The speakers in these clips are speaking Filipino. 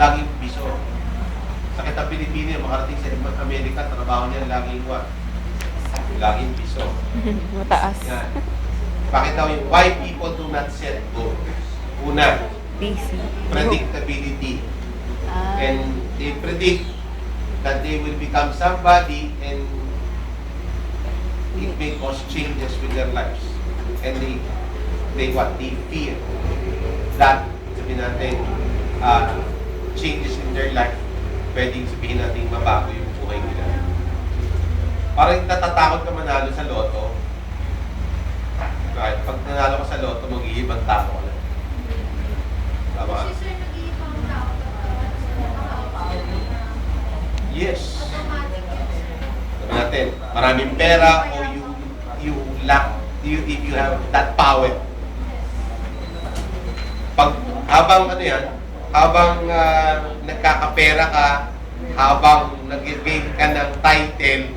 laging piso. Sakit ang Pilipino, makarating sa ibang Amerika, trabaho niya laging what? Laging piso. Mataas. Yan. Bakit daw yung why people do not set goals? Una, Busy. predictability. Ah. And they predict that they will become somebody and it may cause changes with their lives. And they what? They fear that, sabihin natin, changes in their life, pwedeng sabihin natin mabago yung buhay nila. Parang natatakot ka manalo sa loto. Right? Pag nanalo ka sa loto, mag-iibang tao ka lang. Tama? Kasi sir, nag-iibang tao ka. Yes. Sabi natin, maraming pera o you lack, if you have that power. Pag habang ano yan, habang nagkakapera ka, habang nag-gain ka ng title,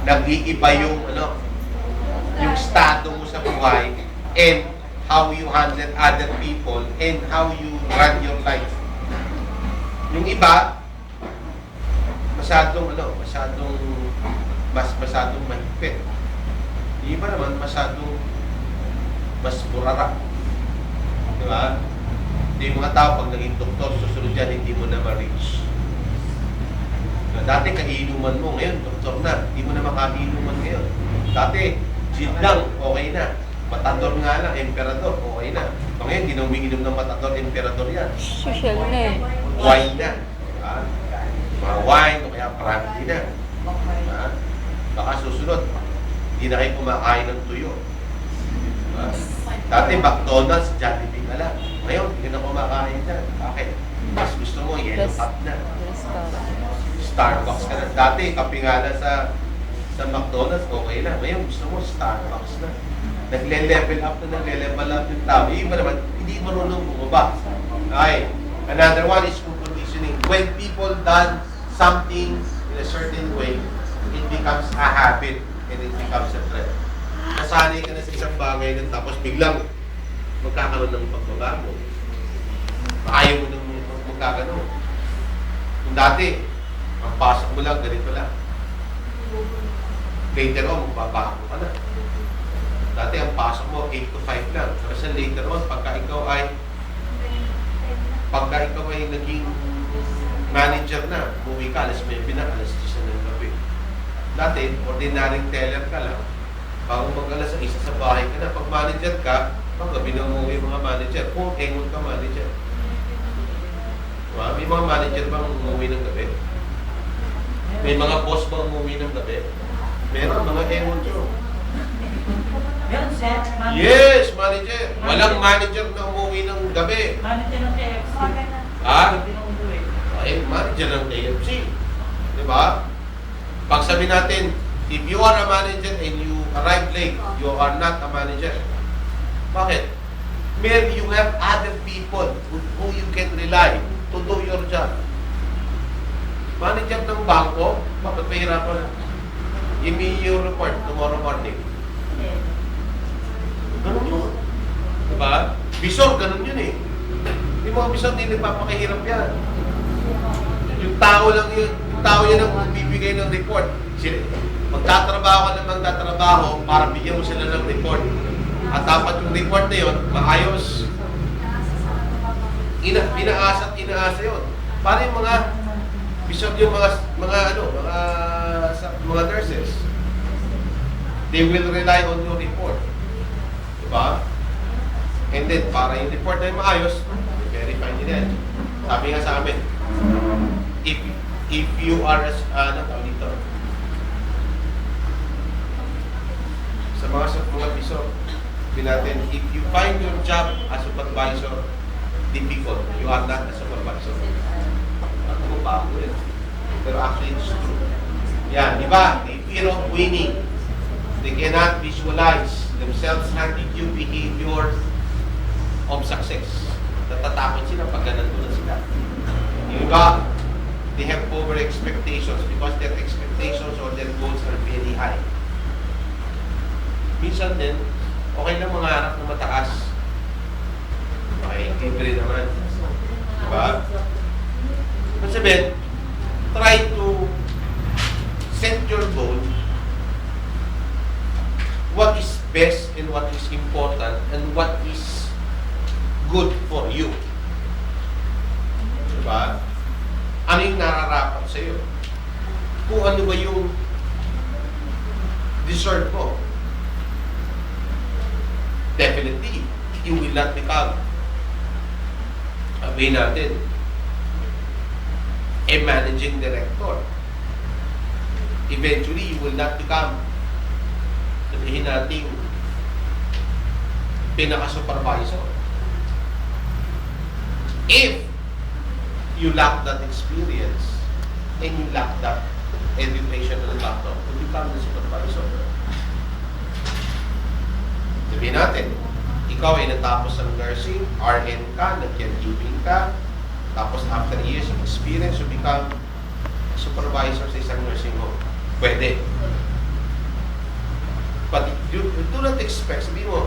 nag-iiba yung yung estado mo sa buhay, and how you handle other people, and how you run your life. Yung iba, masyadong mahigpit. Yung iba naman, masyadong mas burara. Di ba? Yung mga tao, pag naging doktor, susunod yan, hindi mo na ma-reach. Dati, kainuman mo. Ngayon, doktor na. Hindi mo na makainuman ngayon. Dati, gin lang, okay na. Matador nga lang, emperador, okay na. Ngayon, hindi na umiinom ng matador, emperador yan. Social na eh. Wine na. Diba? Mga wine, o kaya brandy na. Diba? Baka susunod, hindi na kayo kumakain ng tuyo. Diba? Dati, McDonald's, Jollibee ka lang. Ngayon, hindi ka na kumakain dyan. Bakit? Mas gusto mo, yellow cup na. Starbucks ka na. Dati, kape nga na sa McDonald's, okay na. Ngayon, gusto mo, Starbucks na. Nagle-level up na, nagle-level up yung tao. Yung iba naman, hindi marunong bumaba. Okay. Another one is conditioning. When people done something in a certain way, it becomes a habit and it becomes a trend. Nasanay ka na sa isang bagay na tapos biglang magkakaroon ng pagbabago. Ayaw mo nang magkakaroon. Kung dati, ang pasok mo lang, ganito lang. Later on, magbabago ka na. Dati, ang pasok mo, 8 to 5 lang. Kasi later on, pagka ikaw ay naging manager na, umuwi ka, alas 9 na, alas 10 ng gabi. Dati, ordinaryong teller ka lang. Bago mag-alas 1 sa bahay ka na. Pag manager ka, pag gabi na umuwi yung mga manager. Kung engon ka manager. Diba? May mga manager bang umuwi ng gabi? May mga boss bang umuwi ng gabi? Meron, mga engon yun. Meron sir. Yes, manager. Walang manager na umuwi ng gabi. Manager ng KFC. Ha? Hindi na umuwi. Ay, manager ng KFC. Diba? Pag sabi natin, if you are a manager and you arrive late, you are not a manager. Bakit? Maybe you have other people who you can rely to do your job. Manager ng bangko, bakit mahirapan na? Give me your report tomorrow morning. Ganun yun. Diba? Bisor, ganun yun eh. Yung mga bisor, hindi nagpapakahirap yan. Yung tao lang yun, yung tao yan ang bibigay ng report. Magtatrabaho ka na magtatrabaho para bigyan mo sila ng report. At dapat yung report na yun, maayos. Inaasa yun. Para yung mga bisor, yung mga nurses, they will rely on your report. Diba? And then, para yung report na yung maayos, verify nila yan. Sabi nga sa amin, if you are, dito, sa mga bisor, natin, if you find your job as supervisor difficult, you are not a supervisor. Ano ba ako yun? Pero actually, it's true. Yan, di ba? The fear of winning. They cannot visualize themselves having new behavior of success. Natatakot sila pag ganun na sila. Yung iba, they have over expectations because their expectations or their goals are very high. Minsan din, okay lang mangarap ng mataas. Okay, libre naman. Diba? Ibig sabihin, try to set your goal, what is best and what is important and what is good for you. Diba? Ano yung nararapat sa'yo? Kung ano ba yung deserve mo. Definitely, you will not become, sabihin natin, a managing director. Eventually, you will not become, sabihin natin, pinaka-supervisor. If you lack that experience and you lack that educational background to become the supervisor. Sabihin natin, ikaw ay natapos ng nursing, RN ka, nag-caregiving ka, tapos after years of experience, you become supervisor sa isang nursing home. Pwede. But you do not expect, sabihin mo,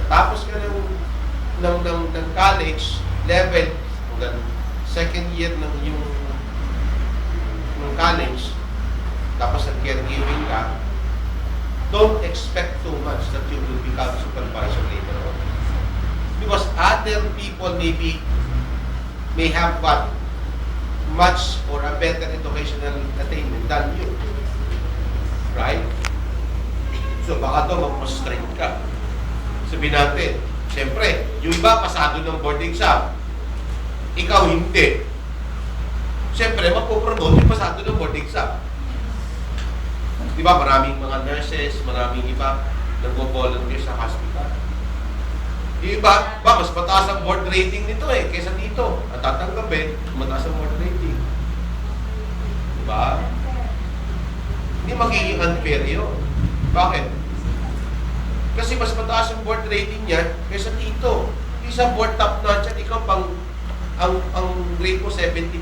natapos ka ng college level, hanggang second year ng yung college, tapos nag-caregiving ka, don't expect too much that you will become supervisor later on. Because other people may have what much or a better educational attainment than you. Right? So baka to mag-frustrate ka. Sabihin natin, siyempre, yung iba pasado ng board exam, ikaw hindi. Siyempre, mapopromote yung pasado ng board exam. Di ba, maraming mga nurses, maraming iba nagpo-volunteer sa hospital. Yung iba, mas mataas ang board rating nito kaysa dito. At tatanggapin, mataas ang board rating. Di ba? Hindi magiging unfair yun. Bakit? Kasi mas mataas ang board rating niya kaysa dito. Isang board top notch at ikaw ang grade mo 75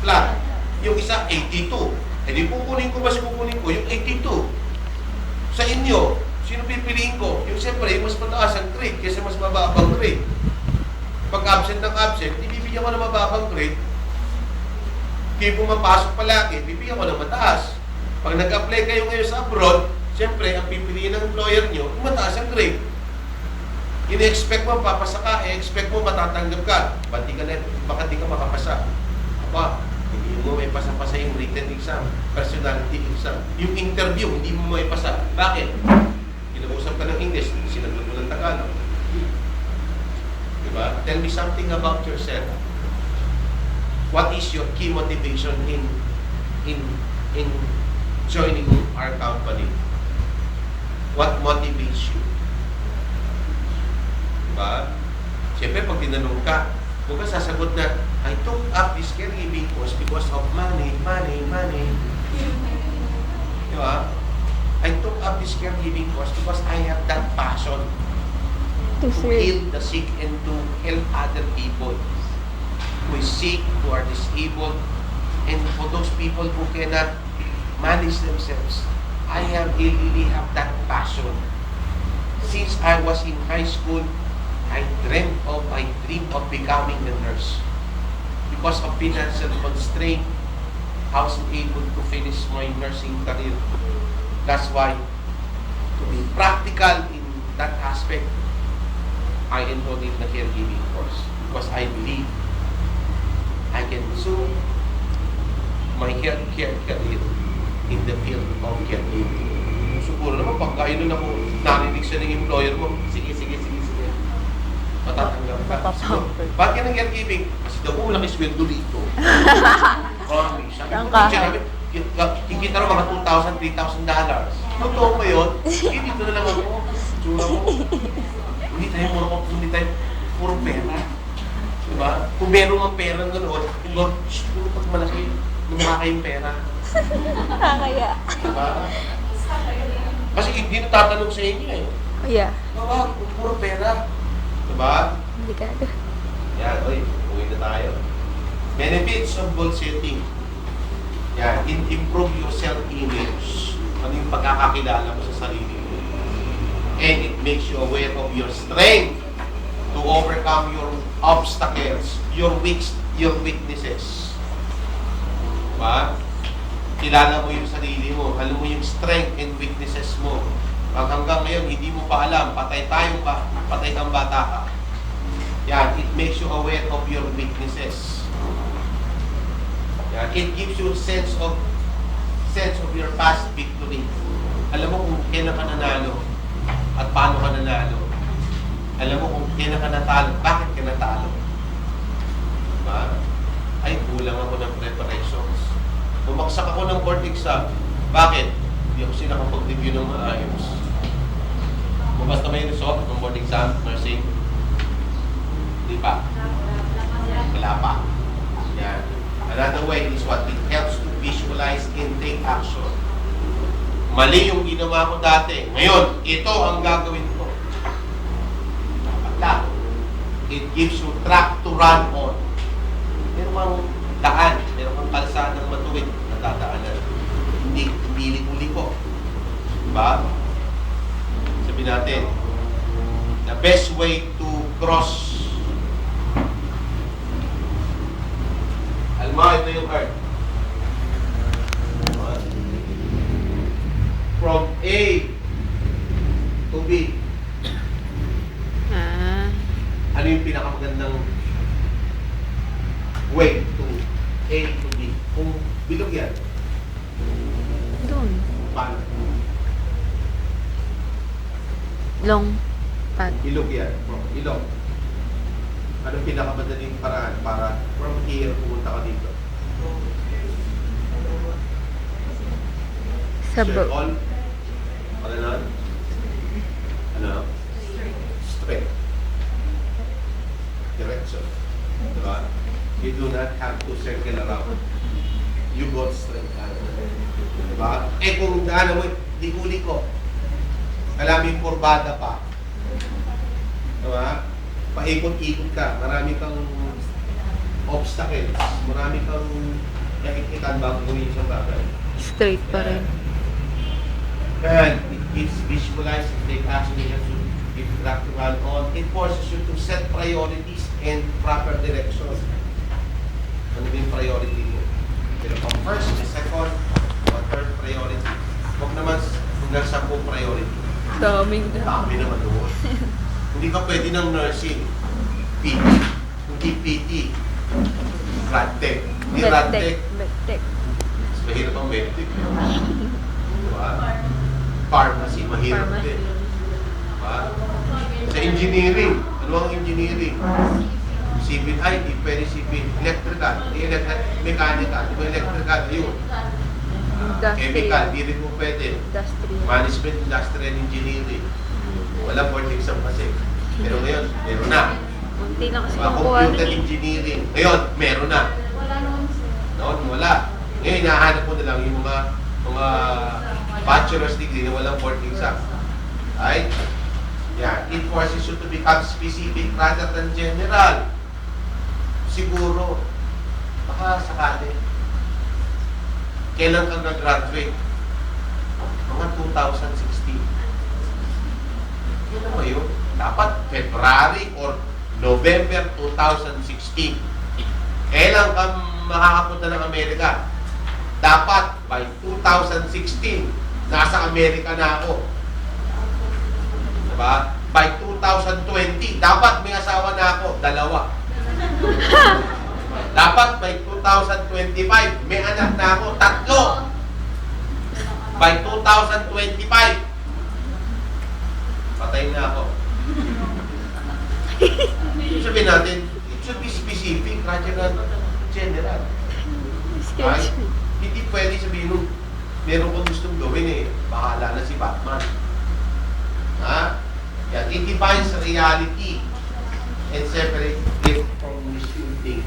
flat. Yung isa 82. Eh di kukunin ko yung 82. Sa inyo, sino pipiliin ko? Yung siyempre, mas mataas ang grade kaysa mas mababang grade. Pag absent ng absent, ibibigyan ko ng mababang grade. Kaya pumapasok palagi, bibigyan ko ng mataas. Pag nag-apply kayo ngayon sa abroad, siyempre, ang pipiliin ng employer nyo, mataas ang grade. Ini-expect mo, papasa ka, expect mo, matatanggap ka. Baka di ka makapasa. Aba, hindi mo may pasa-pasa yung written exam, personality exam. Yung interview, hindi mo may pasa. Bakit? Kinausap ka ng English, sinagot mo ng Tagalog. Diba? Tell me something about yourself. What is your key motivation in joining our company? What motivates you? Diba? Siyempre, pag tinanong ka, huwag ka sasagot na, I took up this caregiving course because of money. Diba? I took up this caregiving course because I have that passion to heal the sick and to help other people who is sick, who are disabled, and for those people who cannot manage themselves. I really have that passion. Since I was in high school, I dream of becoming a nurse. Because of financial constraint, I was able to finish my nursing career. That's why, to be practical in that aspect, I enrolled in the caregiving course. Because I believe I can soon my healthcare career in the field of caregiving. Siguro naman, pagka yun ako, narinig siya ng employer mo, sige. Matatanggap ka. Bakit ka ng caregiving? Kasi daw, laki sweldo dito. Promise. Sabi ko, namin, kikita rin mga $2,000, $3,000. Totoo pa yun? Dito na lang ako. Tsura mo. Hindi tayo puro pera. Diba? Kung meron ang pera gano'n, Lord, puro pag malaki, lumaka yung pera. Kaya. Diba? Kasi hindi natatanong sa inyo Yeah. Diba? Puro pera. Diba? Delikado. Yan, uwi na tayo. Benefits of goal setting. Yan, improve your self-image. Ano yung pagkakakilala mo sa sarili mo. And it makes you aware of your strength to overcome your obstacles, your weaknesses. Diba? Kilala mo yung sarili mo. Alam mo yung strength and weaknesses mo. Pag hanggang ngayon, hindi mo pa alam, patay kang bata ka. Yan, it makes you aware of your weaknesses. Yan, it gives you sense of your past victory. Alam mo kung kailan ka nanalo at paano ka nanalo. Alam mo kung kailan ka natalo, bakit ka natalo. Diba? Ay, kulang ako ng preparations. Bumagsak ako ng board exam. Bakit? Hindi ako sila kapag-review ng maayos. Bumasta may result ng board exam, nursing? Hindi pa. Wala pa. Yan. Another way is what? It helps to visualize and take action. Mali yung ginawa ko dati. Ngayon, ito ang gagawin ko. Dapat lang. It gives you track to run on. Meron kang daan, meron kang kalsadang matuwid na dadaanan. Hindi liko-liko. Diba? Sabi natin, the best way to cross. Alam mo, ito yung earth. From A to B. Ano yung pinakamagandang way to A to B? Kung bilog yan, Doon. paano? Long path. Ilog yan. Ilog. Anong pinakamadaling paraan para from here pumunta ka dito? Sa boat. Circle? Ano na? Ano? Straight. Direction. Diba? You do not have to circle around. You go straight down. Diba? Eh kung daanan mo, di ko. Maraming kurbada pa. Diba? Paikot-ikot ka. Marami kang obstacles. Marami kang nakikitan bago gawin isang bagay. Straight pa rin. And it gives visualize and take action. You have to give track to run on. It forces you to set priorities and proper direction. Ano yung priority mo? Pero pang first, second, or third priority. Huwag naman hanggang 10 priority. Daming Dami naman doon. Hindi ka pwede ng nursing. PT. Hindi PT. Radtech. Hindi Radtech. Medtech. Mas mahirap ang medtech. Diba? Pharmacy, mahirap Pharmacy. din. Diba? Sa engineering. Ano ang engineering? Civil, ay, di pwede civil. Electrical. Di mechanical. Di ba electrical? Ayun. Chemical. Di rin mo pwede. Industrial. Management, industrial engineering. Wala board exam kasi. Pero ngayon, meron na. Munti na kasi Mga makuha computer nun eh. engineering. Ngayon, meron na. Wala naman sir. Noon, wala. Ngayon, hinahanap mo na lang yung mga bachelor's degree na walang board exam. Right? Yeah. It forces you to become specific rather than general. Siguro, baka sakali. Kailan ka nag-graduate? Mga 2016. Yun naman yun. Dapat February or November 2016. Kailan ka makakapunta ng Amerika? Dapat by 2016, nasa Amerika na ako. Diba? By 2020, dapat may asawa na ako, 2. Dapat by 2025, may anak na ako, 3. By 2025, patay na ako. Sabihin natin, it should be specific rather than general. Right? Hindi pwede sabihin nung meron kang gustong gawin eh. Bahala na si Batman. Ha? Yan. It defines reality and separate